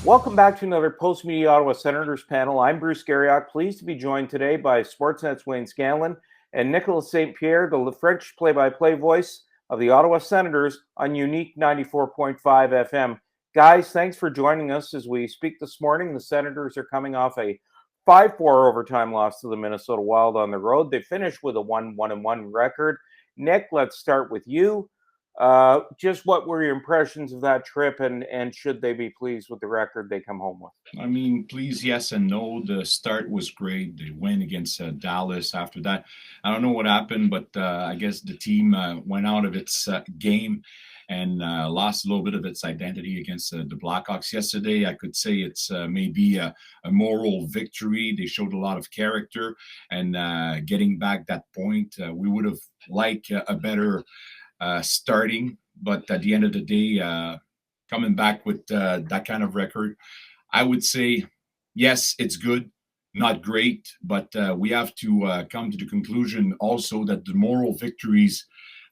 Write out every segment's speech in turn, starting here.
Welcome back to another Post Media Ottawa Senators panel. I'm Bruce Garrioch, pleased to be joined today by Sportsnet's Wayne Scanlan and Nicolas St-Pierre, the French play-by-play voice of the Ottawa Senators on Unique 94.5 FM. Guys, thanks for joining us as we speak this morning. The Senators are coming off a 5-4 overtime loss to the Minnesota Wild on the road. They finished with a 1-1-1 record. Nick, let's start with you. Just what were your impressions of that trip, and should they be pleased with the record they come home with? I mean, please, yes and no. The start was great. They win against Dallas. After that, I don't know what happened, but I guess the team went out of its game and lost a little bit of its identity against the Blackhawks yesterday. I could say it's maybe a moral victory. They showed a lot of character, and getting back that point, we would have liked a better starting, but at the end of the day, coming back with that kind of record, I would say, yes, it's good, not great, but we have to come to the conclusion also that the moral victories,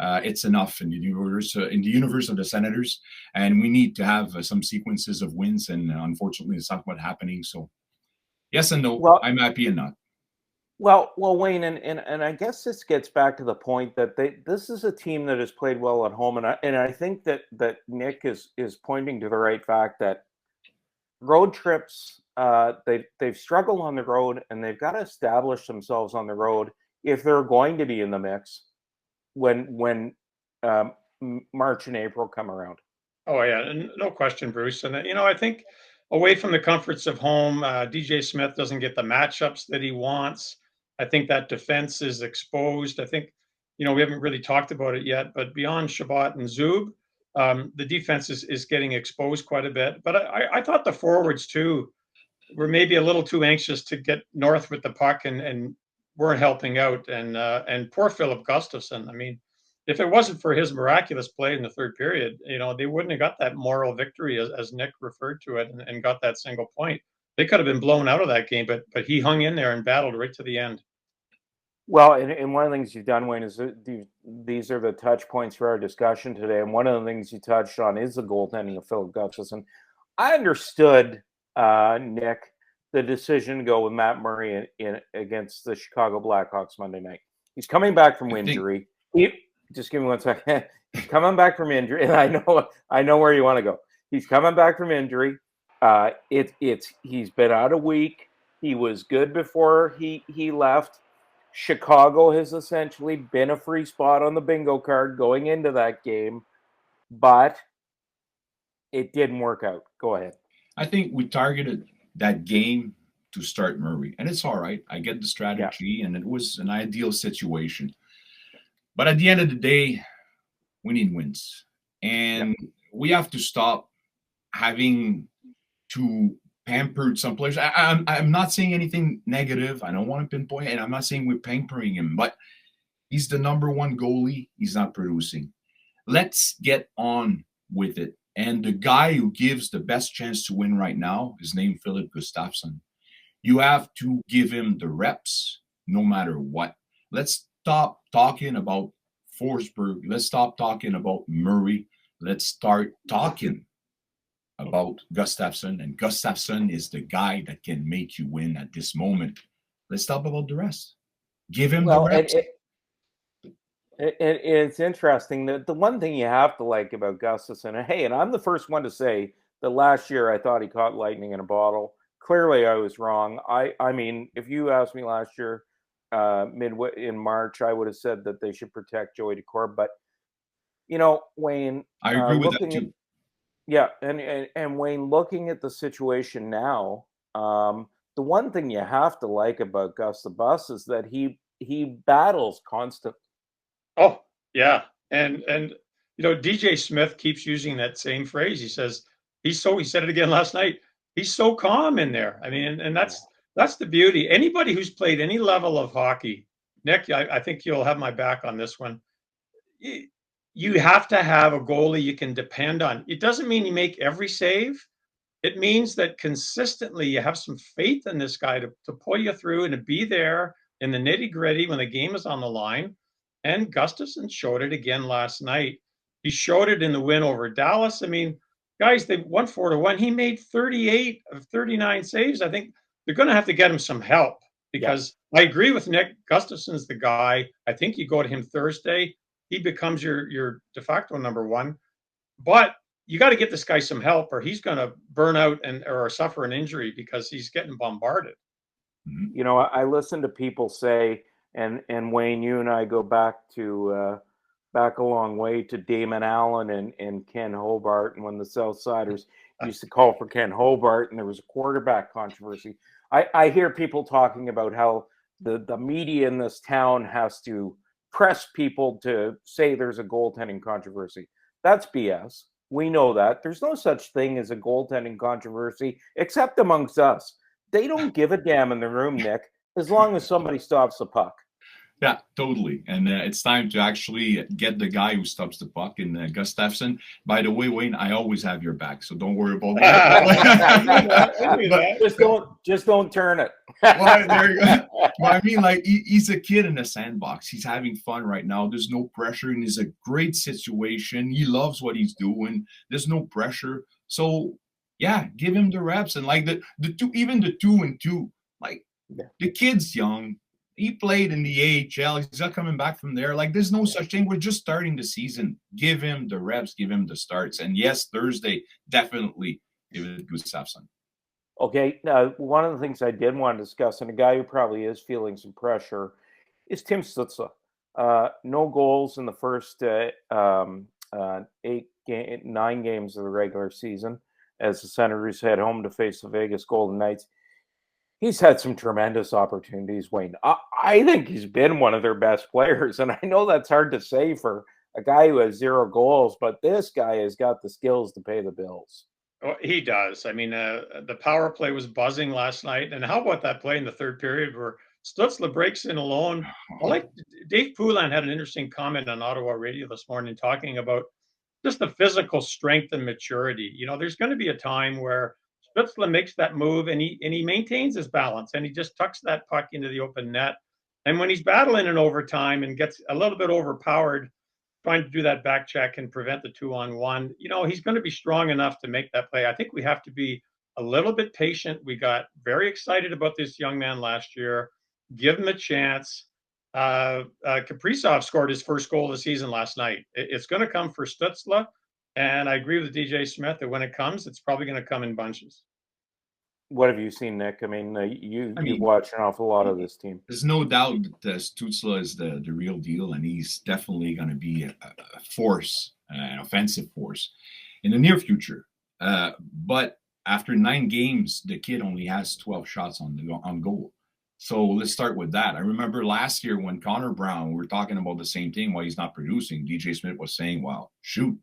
it's enough in the universe of the Senators, and we need to have some sequences of wins, and unfortunately, it's not what's happening. So, yes and no. Well, I'm happy and not. Well, Wayne, and I guess this gets back to the point that this is a team that has played well at home, and I think that Nick is pointing to the right fact that road trips, they've struggled on the road, and they've got to establish themselves on the road if they're going to be in the mix when March and April come around. Oh yeah, no question, Bruce. And I think away from the comforts of home, DJ Smith doesn't get the matchups that he wants. I think that defense is exposed. I think, we haven't really talked about it yet, but beyond Shabbat and Zub, the defense is getting exposed quite a bit. But I thought the forwards too were maybe a little too anxious to get north with the puck and weren't helping out. And poor Philip Gustafsson. I mean, if it wasn't for his miraculous play in the third period, they wouldn't have got that moral victory as Nick referred to it and got that single point. They could have been blown out of that game, but he hung in there and battled right to the end. Well, and one of the things you've done, Wayne, is these are the touch points for our discussion today. And one of the things you touched on is the goaltending of Philip Gustafsson. I understood, Nick, the decision to go with Matt Murray in against the Chicago Blackhawks Monday night. He's coming back from injury. Just give me 1 second. He's coming back from injury, and I know where you want to go. He's coming back from injury. He's been out a week. He was good before he left. Chicago has essentially been a free spot on the bingo card going into that game, but it didn't work out. Go ahead. I think we targeted that game to start Murray, and it's all right. I get the strategy, and it was an ideal situation. But at the end of the day, we need wins. And we have to stop having to pamper some players. I'm not saying anything negative. I don't want to pinpoint, and I'm not saying we're pampering him, but he's the number one goalie. He's not producing. Let's get on with it. And the guy who gives the best chance to win right now is named Philip Gustafsson. You have to give him the reps no matter what. Let's stop talking about Forsberg. Let's stop talking about Murray. Let's start talking about Gustafsson. And Gustafsson is the guy that can make you win at this moment. Let's talk about the rest. Give him the reps. It's interesting that the one thing you have to like about Gustafsson, and I'm the first one to say that last year I thought he caught lightning in a bottle. Clearly I was wrong. I mean, if you asked me last year, midway in March, I would have said that they should protect Joey Daccord. But Wayne, I agree with that too. And Wayne, looking at the situation now, the one thing you have to like about Gus the Bus is that he battles constantly. Oh yeah, and DJ Smith keeps using that same phrase. He says he said it again last night. He's so calm in there. I mean, and that's the beauty. Anybody who's played any level of hockey, Nick, I think you'll have my back on this one. You have to have a goalie you can depend on. It doesn't mean you make every save. It means that consistently you have some faith in this guy to pull you through and to be there in the nitty-gritty when the game is on the line. And Gustafsson showed it again last night. He showed it in the win over Dallas. I mean, guys, they won 4-1. He made 38 of 39 saves. I think they're going to have to get him some help because I agree with Nick. Gustafson's the guy. I think you go to him Thursday. He becomes your de facto number one. But you got to get this guy some help or he's going to burn out or suffer an injury because he's getting bombarded. You know, I listen to people say, and Wayne, you and I go back a long way to Damon Allen and Ken Hobart, and when the Southsiders used to call for Ken Hobart, and there was a quarterback controversy. I hear people talking about how the media in this town has to press people to say there's a goaltending controversy. That's BS. We know that. There's no such thing as a goaltending controversy, except amongst us. They don't give a damn in the room, Nick, as long as somebody stops the puck. Yeah, totally. And it's time to actually get the guy who stops the puck in Gustafsson. By the way, Wayne, I always have your back, so don't worry about that. Just don't turn it. Well, there you go. Well, I mean, like he's a kid in the sandbox. He's having fun right now. There's no pressure, and it's a great situation. He loves what he's doing. There's no pressure. So yeah, give him the reps and like the 2-2. Like the kid's young. He played in the AHL. He's not coming back from there. Like, there's no such thing. We're just starting the season. Give him the reps. Give him the starts. And yes, Thursday, definitely give it Gustafsson. Okay. One of the things I did want to discuss, and a guy who probably is feeling some pressure, is Tim Stutzle. No goals in the first 9 games of the regular season as the Senators head home to face the Vegas Golden Knights. He's had some tremendous opportunities, Wayne. I think he's been one of their best players, and I know that's hard to say for a guy who has 0 goals, but this guy has got the skills to pay the bills. Oh, he does. I mean, the power play was buzzing last night, and how about that play in the third period where Stutzle breaks in alone? I like Dave Poulin had an interesting comment on Ottawa radio this morning talking about just the physical strength and maturity. You know, there's going to be a time where Stutzle makes that move and he maintains his balance and he just tucks that puck into the open net. And when he's battling in overtime and gets a little bit overpowered, trying to do that back check and prevent the 2-on-1, you know, he's going to be strong enough to make that play. I think we have to be a little bit patient. We got very excited about this young man last year. Give him a chance. Kaprizov scored his first goal of the season last night. It's going to come for Stutzle. And I agree with DJ Smith that when it comes, it's probably going to come in bunches. What have you seen, Nick? I mean, you've watched an awful lot of this team. There's no doubt that Stutzle is the real deal, and he's definitely going to be a force, an offensive force in the near future. But after 9 games, the kid only has 12 shots on goal. So let's start with that. I remember last year when Connor Brown, we were talking about the same thing while he's not producing. DJ Smith was saying, well, shoot.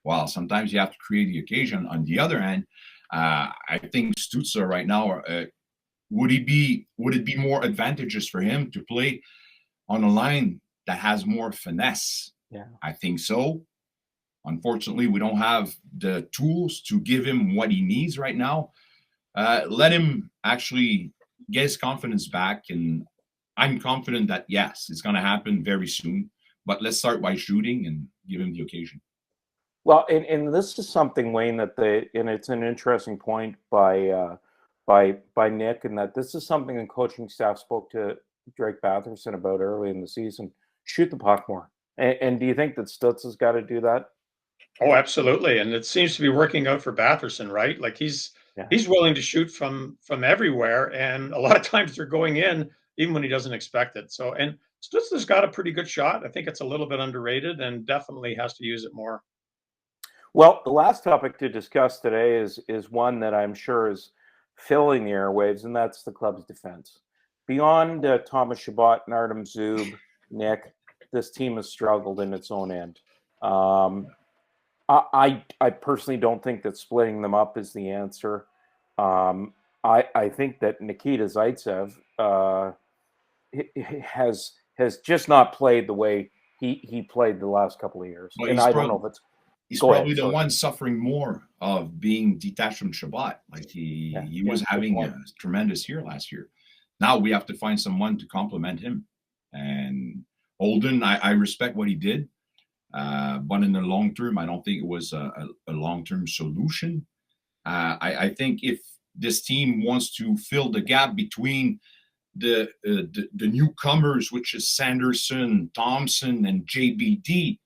Well, sometimes you have to create the occasion. On the other hand, I think Stutzle right now, would it be more advantageous for him to play on a line that has more finesse? Yeah, I think so. Unfortunately, we don't have the tools to give him what he needs right now. Let him actually get his confidence back, and I'm confident that yes, it's going to happen very soon. But let's start by shooting and give him the occasion. Well, and this is something, Wayne, and it's an interesting point by Nick, and that this is something the coaching staff spoke to Drake Batherson about early in the season. Shoot the puck more. And do you think that Stutzle's got to do that? Oh, absolutely. And it seems to be working out for Batherson, right? Like he's willing to shoot from everywhere, and a lot of times they're going in even when he doesn't expect it. So, and Stutzle's got a pretty good shot. I think it's a little bit underrated and definitely has to use it more. Well, the last topic to discuss today is one that I'm sure is filling the airwaves, and that's the club's defense. Beyond Thomas Chabot and Artem Zub, Nick, this team has struggled in its own end. I personally don't think that splitting them up is the answer. I think that Nikita Zaitsev has just not played the way he played the last couple of years. Well, and I don't know if it's he's probably the one suffering more of being detached from Chabot. Like he was having a tremendous year last year. Now we have to find someone to complement him. And Holden, I respect what he did. But in the long term, I don't think it was a long-term solution. I think if this team wants to fill the gap between the newcomers, which is Sanderson, Thompson, and JBD,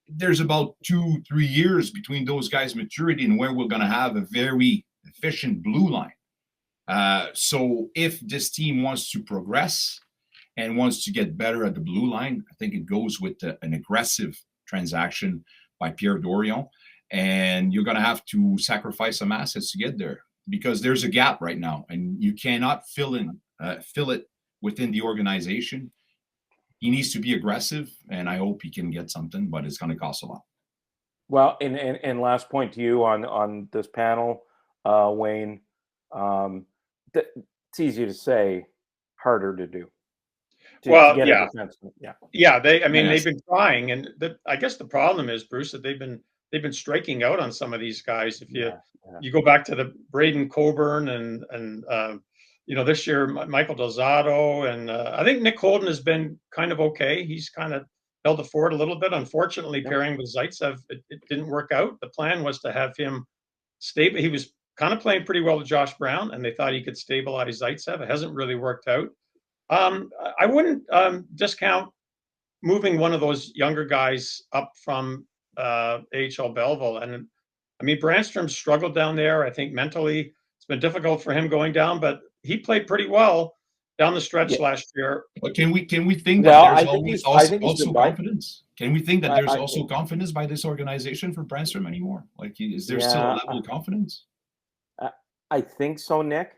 there's about 2-3 years between those guys' maturity and where we're going to have a very efficient blue line. So if this team wants to progress and wants to get better at the blue line, I think it goes with an aggressive transaction by Pierre Dorion. And you're going to have to sacrifice some assets to get there because there's a gap right now, and you cannot fill it within the organization. He needs to be aggressive, and I hope he can get something, but it's going to cost a lot. Well, and last point to you on this panel, Wayne. It's easy to say, harder to do. Well, get yeah, yeah. They've been trying, and I guess the problem is, Bruce, that they've been striking out on some of these guys. If you go back to the Braden Coburn and this year Michael Delzato, and I think Nick Holden has been kind of okay. He's kind of held the fort a little bit. Unfortunately, pairing with Zaitsev, it didn't work out. The plan was to have him stable. He was kind of playing pretty well with Josh Brown, and they thought he could stabilize Zaitsev. It hasn't really worked out. I wouldn't discount moving one of those younger guys up from AHL Belleville. And I mean, Brandstrom struggled down there. I think mentally it's been difficult for him going down, but he played pretty well down the stretch last year. But can we think that there's also confidence? Can we think that there's also confidence by this organization for Brandstrom anymore? Like, is there still a level of confidence? I think so, Nick.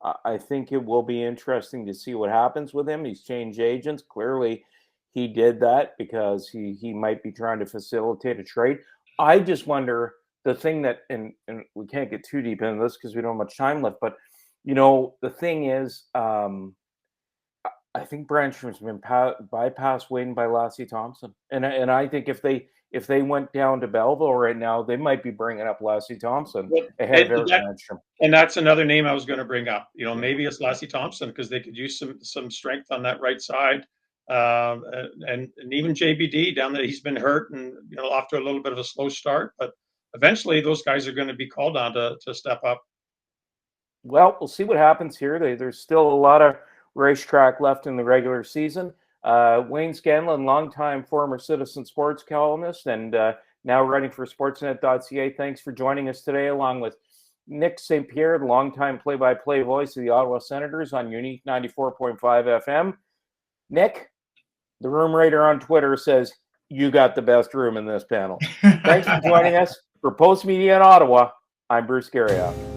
I think it will be interesting to see what happens with him. He's changed agents. Clearly, he did that because he might be trying to facilitate a trade. I just wonder the thing that, and we can't get too deep into this because we don't have much time left, but, the thing is, I think Brandstrom's been bypassed waiting by Lassie Thompson. And I think if they went down to Belleville right now, they might be bringing up Lassie Thompson ahead of Brandstrom. And that's another name I was going to bring up. Maybe it's Lassie Thompson because they could use some strength on that right side. And even JBD down there, he's been hurt and off to a little bit of a slow start. But eventually those guys are going to be called on to step up. Well, we'll see what happens here. There's still a lot of racetrack left in the regular season. Wayne Scanlan, longtime former Citizen Sports columnist and now writing for Sportsnet.ca. Thanks for joining us today, along with Nick St-Pierre, the longtime play-by-play voice of the Ottawa Senators on Unique 94.5 FM. Nick, the room raider on Twitter says you got the best room in this panel. Thanks for joining us. For Post Media in Ottawa, I'm Bruce Garrioch.